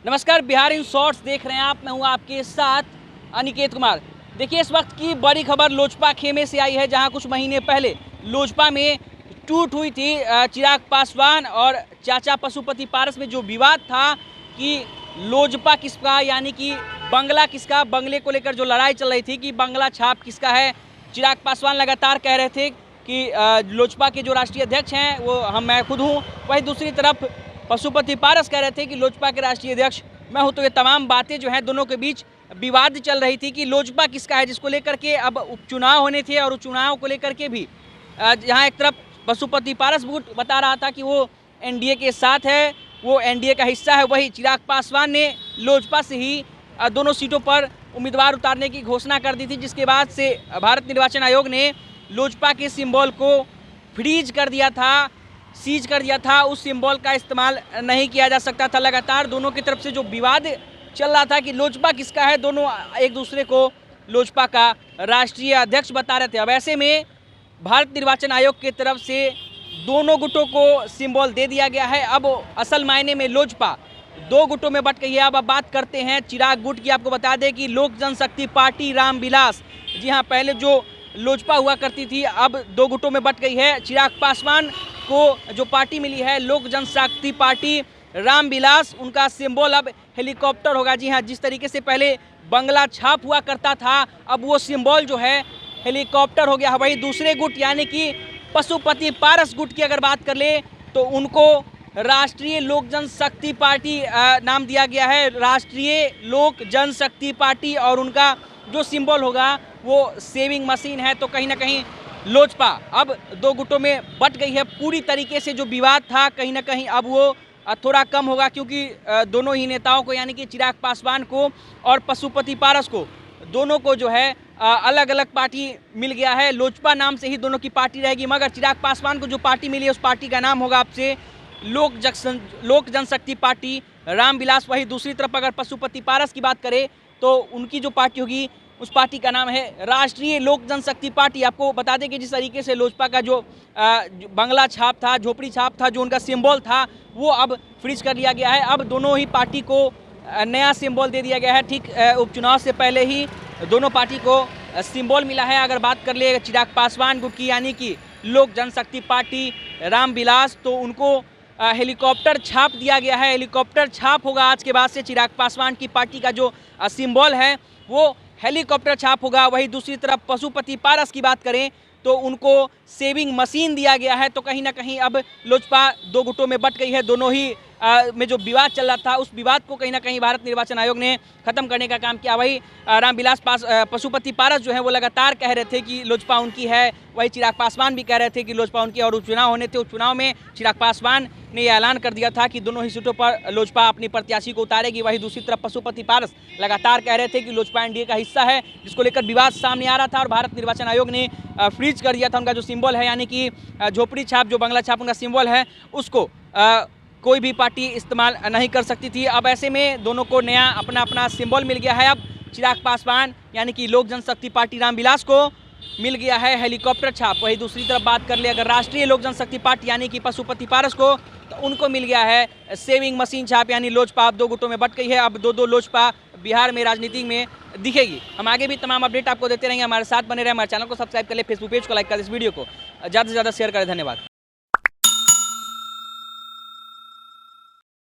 नमस्कार, Bihar in shorts देख रहे हैं आप। मैं हूं आपके साथ अनिकेत कुमार। देखिए, इस वक्त की बड़ी खबर लोजपा खेमे से आई है, जहां कुछ महीने पहले लोजपा में टूट हुई थी। चिराग पासवान और चाचा पशुपति पारस में जो विवाद था कि लोजपा किसका, यानी कि बंगला किसका, बंगले को लेकर जो लड़ाई चल रही थी कि बंगला छाप किसका है। चिराग पासवान लगातार कह रहे थे कि लोजपा के जो राष्ट्रीय अध्यक्ष हैं वो मैं खुद हूँ। वहीं दूसरी तरफ पशुपति पारस कह रहे थे कि लोजपा के राष्ट्रीय अध्यक्ष मैं हूं। तो ये तमाम बातें जो हैं दोनों के बीच विवाद चल रही थी कि लोजपा किसका है, जिसको लेकर के अब उपचुनाव होने थे और उपचुनाव को लेकर के भी जहां एक तरफ पशुपति पारस बता रहा था कि वो एनडीए के साथ है, वो एनडीए का हिस्सा है, वही चिराग पासवान ने लोजपा से ही दोनों सीटों पर उम्मीदवार उतारने की घोषणा कर दी थी, जिसके बाद से भारत निर्वाचन आयोग ने लोजपा के सिंबल को फ्रीज कर दिया था, सीज कर दिया था। उस सिंबल का इस्तेमाल नहीं किया जा सकता था। लगातार दोनों की तरफ से जो विवाद चल रहा था कि लोजपा किसका है, दोनों एक दूसरे को लोजपा का राष्ट्रीय अध्यक्ष बता रहे थे। अब ऐसे में भारत निर्वाचन आयोग की तरफ से दोनों गुटों को सिंबल दे दिया गया है। अब असल मायने में लोजपा दो गुटों में बट गई है। अब बात करते हैं चिराग गुट की। आपको बता दें कि लोक जनशक्ति पार्टी रामविलास, जी हाँ, पहले जो लोजपा हुआ करती थी अब दो गुटों में बट गई है। चिराग पासवान को जो पार्टी मिली है लोक जनशक्ति पार्टी रामविलास, उनका सिंबल अब हेलीकॉप्टर होगा। जी हाँ, जिस तरीके से पहले बंगला छाप हुआ करता था, अब वो सिंबल जो है हेलीकॉप्टर हो गया। वही दूसरे गुट यानी कि पशुपति पारस गुट की अगर बात कर ले तो उनको राष्ट्रीय लोक जनशक्ति पार्टी नाम दिया गया है, राष्ट्रीय लोक जनशक्ति पार्टी, और उनका जो सिंबल होगा वो सेविंग मशीन है। तो कहीं ना कहीं लोजपा अब दो गुटों में बट गई है। पूरी तरीके से जो विवाद था कहीं ना कहीं अब वो थोड़ा कम होगा, क्योंकि दोनों ही नेताओं को यानी कि चिराग पासवान को और पशुपति पारस को दोनों को जो है अलग अलग पार्टी मिल गया है। लोजपा नाम से ही दोनों की पार्टी रहेगी, मगर चिराग पासवान को जो पार्टी मिली है उस पार्टी का नाम होगा आपसे लोक जनशक्ति पार्टी रामविलास। वही दूसरी तरफ अगर पशुपति पारस की बात करें तो उनकी जो पार्टी होगी उस पार्टी का नाम है राष्ट्रीय लोक जनशक्ति पार्टी। आपको बता दें कि जिस तरीके से लोजपा का जो बंगला छाप था, झोपड़ी छाप था, जो उनका सिंबल था, वो अब फ्रीज कर दिया गया है। अब दोनों ही पार्टी को नया सिंबल दे दिया गया है। ठीक उपचुनाव से पहले ही दोनों पार्टी को सिंबल मिला है। अगर बात कर ले चिराग पासवान गुट की यानी कि लोक जनशक्ति पार्टी रामविलास, तो उनको हेलीकॉप्टर छाप दिया गया है। हेलीकॉप्टर छाप होगा आज के बाद से। चिराग पासवान की पार्टी का जो सिंबल है वो हेलीकॉप्टर छाप होगा। वही दूसरी तरफ पशुपति पारस की बात करें तो उनको सेविंग मशीन दिया गया है। तो कहीं ना कहीं अब लोजपा दो गुटों में बट गई है। दोनों ही में जो विवाद चल रहा था उस विवाद को कहीं ना कहीं भारत निर्वाचन आयोग ने खत्म करने का काम किया। वही रामविलास पशुपति पारस जो है वो लगातार कह रहे थे कि लोजपा उनकी है। वही चिराग पासवान भी कह रहे थे कि लोजपा उनकी, और उपचुनाव होने थे। उपचुनाव में चिराग पासवान ने यह ऐलान कर दिया था कि दोनों ही सीटों पर लोजपा अपनी प्रत्याशी को उतारेगी। वही दूसरी तरफ पशुपति पारस लगातार कह रहे थे कि लोजपा एनडीए का हिस्सा है, जिसको लेकर विवाद सामने आ रहा था और भारत निर्वाचन आयोग ने फ्रीज कर दिया था उनका जो सिंबल है, यानी कि झोपड़ी छाप, जो बंगला छाप उनका सिंबल है, उसको कोई भी पार्टी इस्तेमाल नहीं कर सकती थी। अब ऐसे में दोनों को नया अपना अपना सिंबल मिल गया है। अब चिराग पासवान यानी कि लोक जनशक्ति पार्टी रामविलास को मिल गया है हेलीकॉप्टर छाप। वही दूसरी तरफ बात कर ले अगर राष्ट्रीय लोक जनशक्ति पार्टी यानी कि पशुपति पारस को, तो उनको मिल गया है सेविंग मशीन छाप, यानी लोजपा अब दो गुटों में बट गई है। अब दो लोजपा बिहार में राजनीति में दिखेगी। हम आगे भी तमाम अपडेट आपको देते रहेंगे। हमारे साथ बने रहे, हमारे चैनल को सब्सक्राइब कर ले, फेसबुक पेज को लाइक कर, इस वीडियो को ज़्यादा से ज़्यादा शेयर करें। धन्यवाद।